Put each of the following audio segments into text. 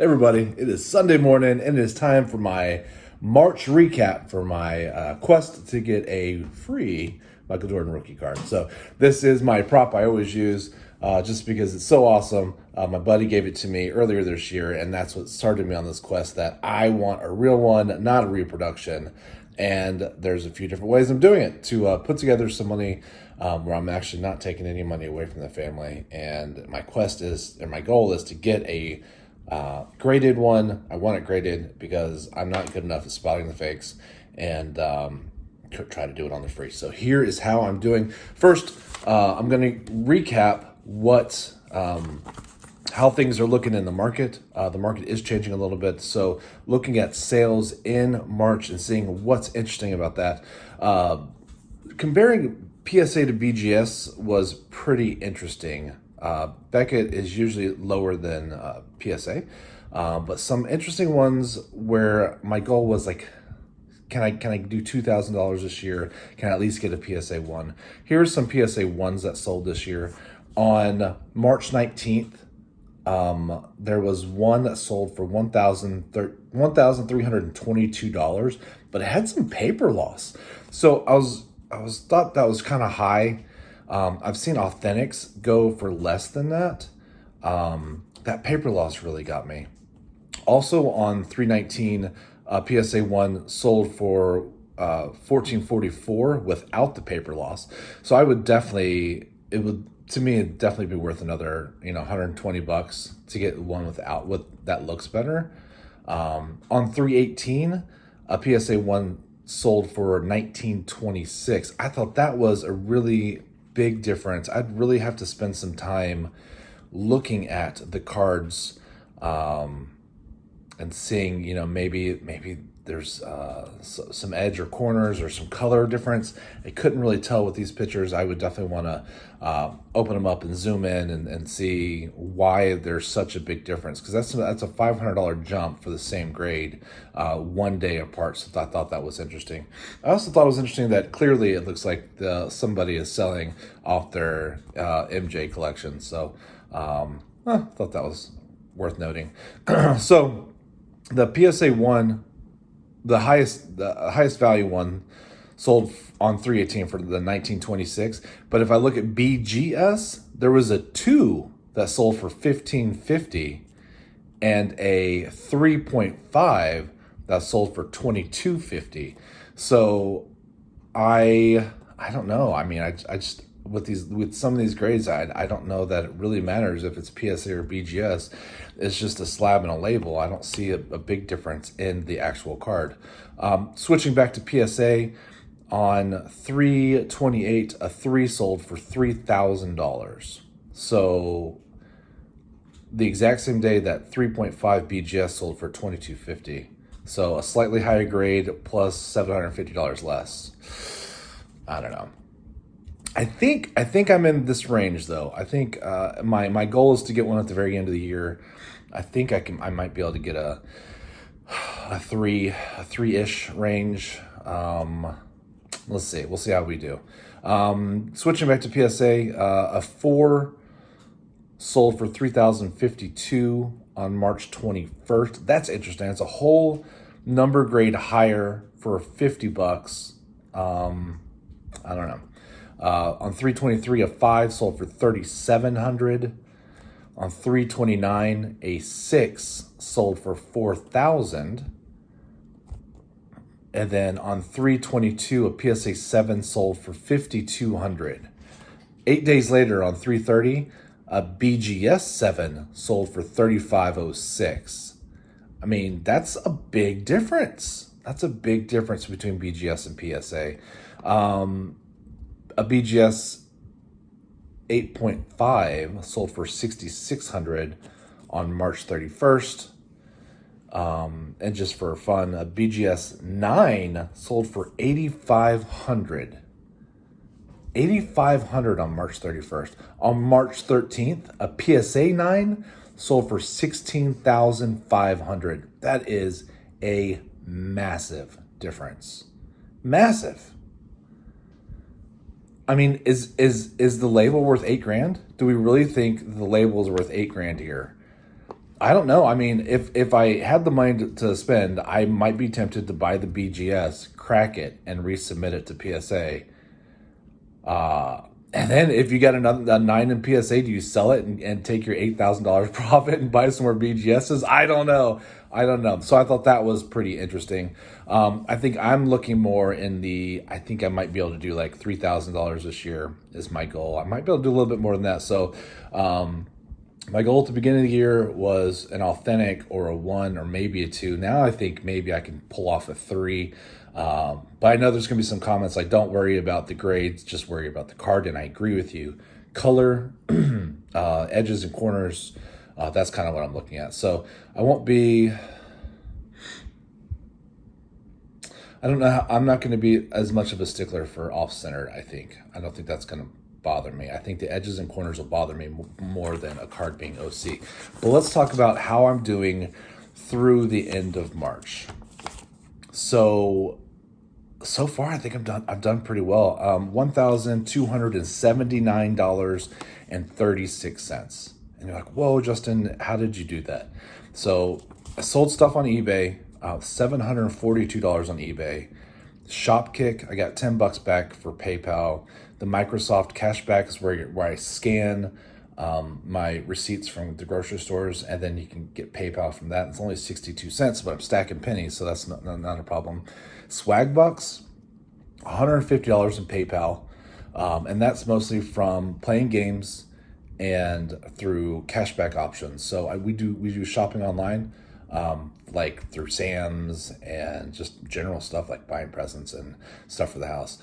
Everybody, it is Sunday morning and it is time for my March recap for my quest to get a free Michael Jordan rookie card. So this is my prop I always use just because it's so awesome. My buddy gave it to me earlier this year, and that's what started me on this quest that I want a real one, not a reproduction. And there's a few different ways I'm doing it to put together some money where I'm actually not taking any money away from the family. And my goal is to get a graded one. I want it graded because I'm not good enough at spotting the fakes and try to do it on the free. So here is how I'm doing. First, I'm going to recap how things are looking in the market. The market is changing a little bit. So looking at sales in March and seeing what's interesting about that. Comparing PSA to BGS was pretty interesting. Beckett is usually lower than PSA, but some interesting ones where my goal was like, can I do $2,000 this year? Can I at least get a PSA 1? Here's some PSA 1s that sold this year. On March 19th, there was one that sold for $1,322, but it had some paper loss. So I thought that was kind of high. I've seen authentics go for less than that. That paper loss really got me. Also on 319, PSA 1 sold for $1,444 without the paper loss. So it'd definitely be worth another, $120 to get one with that looks better. On 318, a PSA 1 sold for $1,926. I thought that was a really big difference. I'd really have to spend some time looking at the cards and seeing, maybe there's some edge or corners or some color difference. I couldn't really tell with these pictures. I would definitely want to open them up and zoom in and see why there's such a big difference, because that's a $500 jump for the same grade 1 day apart. So I thought that was interesting. I also thought it was interesting that clearly it looks like somebody is selling off their MJ collection. So I thought that was worth noting. So the PSA 1, the highest value one, sold on 318 for the 1926. But if I look at BGS, there was a 2 that sold for $1,550 and a 3.5 that sold for $2,250. So I don't know. I mean, I just with some of these grades, I don't know that it really matters if it's PSA or BGS. It's just a slab and a label. I don't see a big difference in the actual card. Switching back to PSA, on 328, a 3 sold for $3,000. So the exact same day that 3.5 BGS sold for $2,250. So a slightly higher grade plus $750 less. I don't know. I think I'm in this range though. I think my goal is to get one at the very end of the year. I think I might be able to get a 3-ish range. Let's see. We'll see how we do. Switching back to PSA, a 4 sold for $3,052 on March 21st. That's interesting. It's a whole number grade higher for $50. I don't know. On 323, a 5 sold for $3,700. On 329, a 6 sold for $4,000. And then on 322, a PSA 7 sold for $5,200. 8 days later, on 330, a BGS 7 sold for $3,506. I mean, that's a big difference. That's a big difference between BGS and PSA. A BGS 8.5 sold for $6,600 on March 31st. And just for fun, a BGS 9 sold for $8,500. $8,500 on March 31st. On March 13th, a PSA 9 sold for $16,500. That is a massive difference. Massive. I mean, is the label worth $8,000? Do we really think the label is worth $8,000 here? I don't know. I mean, if I had the money to spend, I might be tempted to buy the BGS, crack it, and resubmit it to PSA. And then if you got a 9 in PSA, do you sell it and take your $8,000 profit and buy some more BGSs? I don't know. So I thought that was pretty interesting. I think I'm looking more I think I might be able to do like $3,000 this year is my goal. I might be able to do a little bit more than that. So, my goal at the beginning of the year was an authentic or a 1 or maybe a 2. Now I think maybe I can pull off a 3. But I know there's going to be some comments like, don't worry about the grades, just worry about the card. And I agree with you. Color, edges and corners, that's kind of what I'm looking at. So I won't be... I don't know. I'm not going to be as much of a stickler for off-center, I think. I don't think that's going to bother me. I think the edges and corners will bother me more than a card being OC. But let's talk about how I'm doing through the end of March. So far, I think I've done pretty well. $1,279.36. And you're like, whoa, Justin, how did you do that? So I sold stuff on eBay, $742 on eBay. ShopKick, I got $10 back for PayPal. The Microsoft cashback is where I scan my receipts from the grocery stores, and then you can get PayPal from that. It's only 62 cents, but I'm stacking pennies, so that's not a problem. Swag Bucks, $150 in PayPal, and that's mostly from playing games and through cashback options. So we do shopping online, like through Sam's and just general stuff like buying presents and stuff for the house.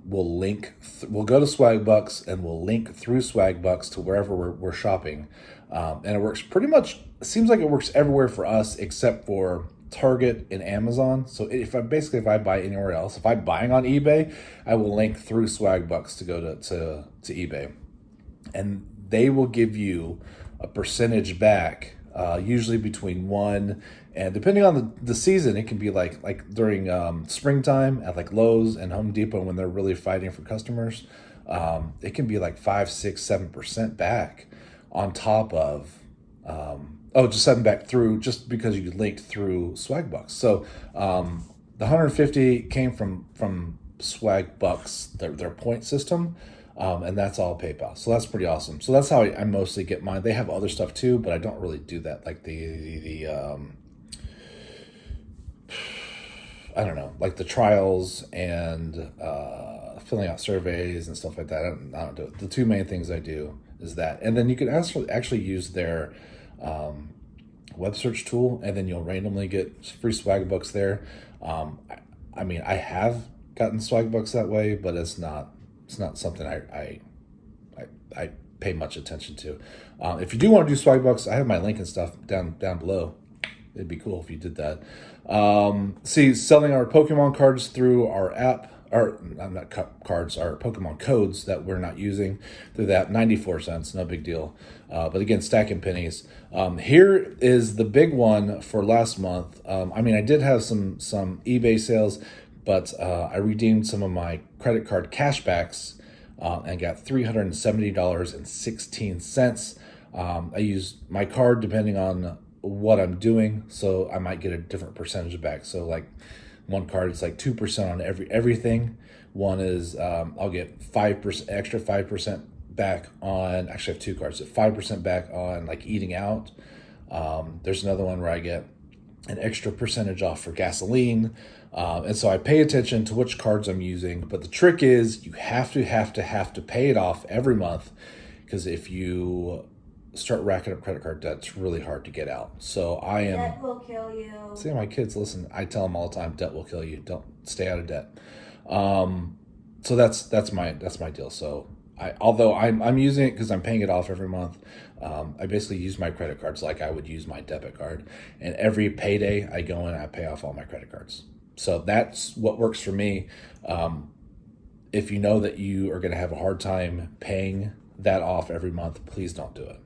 We'll go to Swag Bucks and we'll link through Swag Bucks to wherever we're shopping. And it works pretty much, it seems like it works everywhere for us except for Target and Amazon. So if I buy anywhere else, if I'm buying on eBay, I will link through Swag Bucks to go to eBay. And they will give you a percentage back, usually between 1 and, depending on the season, it can be like during springtime at like Lowe's and Home Depot when they're really fighting for customers. It can be like 5, 6, 7% back on top of just 7 back through, just because you linked through Swag Bucks. So the 150 came from Swag Bucks, their point system. And that's all PayPal. So that's pretty awesome. So that's how I mostly get mine. They have other stuff too, but I don't really do that. Like I don't know, like the trials and filling out surveys and stuff like that. I don't do it. The 2 main things I do is that. And then you can actually use their web search tool, and then you'll randomly get free Swag Bucks there. I mean, I have gotten Swag Bucks that way, but it's not something I pay much attention to. If you do want to do Swag Bucks, I have my link and stuff down below. It'd be cool if you did that. Selling our Pokemon cards through our app, or not cards, our Pokemon codes that we're not using through that, 94 cents, no big deal. But again, stacking pennies. Here is the big one for last month. I mean, I did have some eBay sales, but I redeemed some of my credit card cashbacks and got $370.16. I use my card depending on what I'm doing, so I might get a different percentage back. So like one card, it's like 2% on everything. One is I'll get 5% extra 5% back on. Actually, I have 2 cards at 5% back on like eating out. There's another one where I get an extra percentage off for gasoline. And so I pay attention to which cards I'm using. But the trick is you have to pay it off every month, because if you start racking up credit card debt, it's really hard to get out. So I am... Debt will kill you. See, my kids, listen, I tell them all the time, debt will kill you. Don't stay out of debt. So that's my deal. So although I'm using it because I'm paying it off every month, I basically use my credit cards like I would use my debit card. And every payday I go in and I pay off all my credit cards. So that's what works for me. If you know that you are going to have a hard time paying that off every month, please don't do it.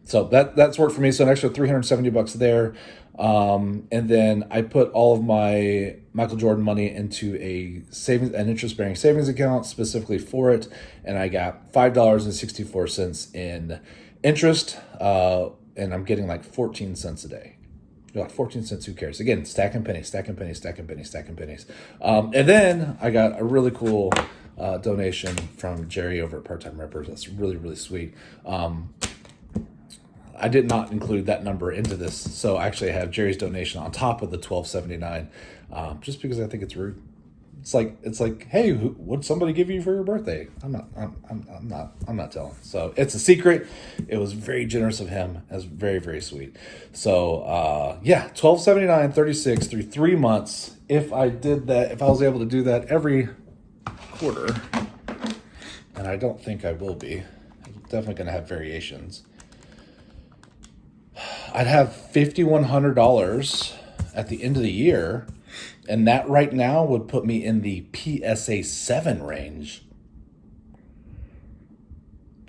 So that's worked for me. So an extra $370 there. And then I put all of my Michael Jordan money into an interest-bearing savings account specifically for it. And I got $5.64 in interest. and I'm getting like 14 cents a day. You're like 14 cents, who cares? Again, stacking pennies, stacking pennies, stacking pennies, stacking pennies. And then I got a really cool donation from Jerry over at Part-Time Rippers. That's really, really sweet. I did not include that number into this, so actually I have Jerry's donation on top of the $12.79, just because I think it's rude. It's like, hey, what'd somebody give you for your birthday? I'm not telling. So it's a secret. It was very generous of him. It was very, very sweet. So $12.79.36 through 3 months. If I was able to do that every quarter, and I don't think I will be. I'm definitely going to have variations. I'd have $5,100 at the end of the year, and that right now would put me in the PSA 7 range.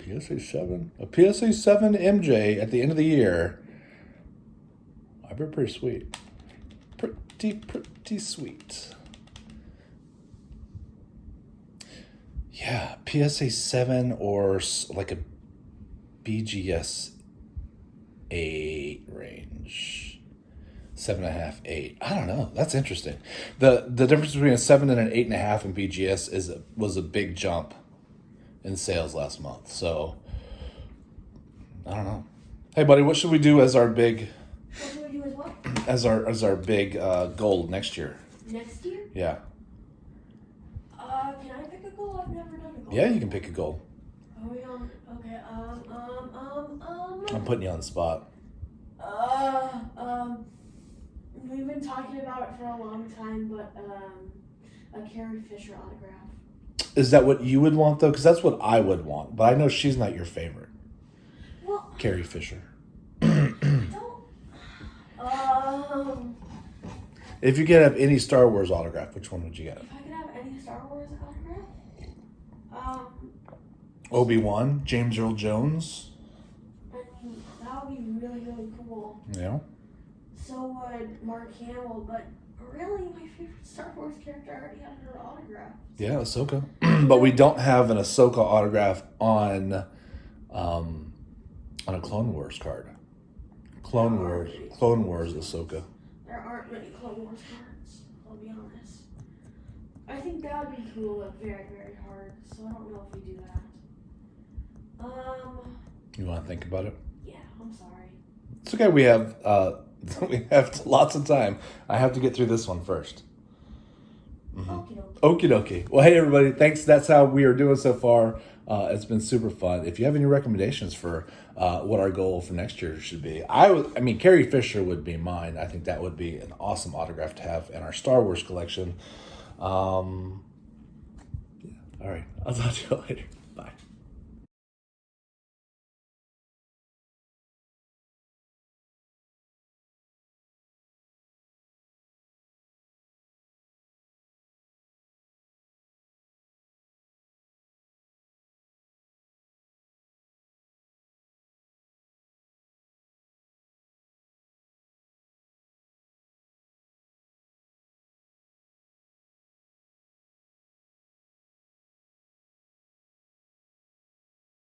PSA 7? A PSA 7 MJ at the end of the year. I'd be pretty sweet. Pretty sweet. Yeah, PSA 7 or like a BGS 8 range. 7.5, 8. I don't know. That's interesting. The difference between a 7 and an 8.5 in BGS was a big jump in sales last month. So I don't know. Hey buddy, what should we do as our big What should we do as what? as our big goal next year? Next year? Yeah. Can I pick a goal? I've never done a goal. Yeah, you can pick a goal. Are we on? Okay. I'm putting you on the spot. We've been talking about it for a long time, but a Carrie Fisher autograph. Is that what you would want though? Because that's what I would want. But I know she's not your favorite. Well, Carrie Fisher. don't. If you could have any Star Wars autograph, which one would you get? If I could have any Star Wars autograph, Obi-Wan, James Earl Jones. I mean, that would be really, really cool. Yeah. So would Mark Hamill, but really, my favorite Star Wars character already had her autograph. Yeah, Ahsoka. But we don't have an Ahsoka autograph on a Clone Wars card. Clone Wars Ahsoka. There aren't many Clone Wars cards, I'll be honest. I think that would be cool, but very, very hard. So I don't know if we do that. You want to think about it? Yeah, I'm sorry. It's okay. We have lots of time. I have to get through this one first. Okie dokie. Well, hey everybody, thanks. That's how we are doing so far. It's been super fun. If you have any recommendations for what our goal for next year should be, I mean, Carrie Fisher would be mine. I think that would be an awesome autograph to have in our Star Wars collection. Yeah. All right. I'll talk to you later. Bye.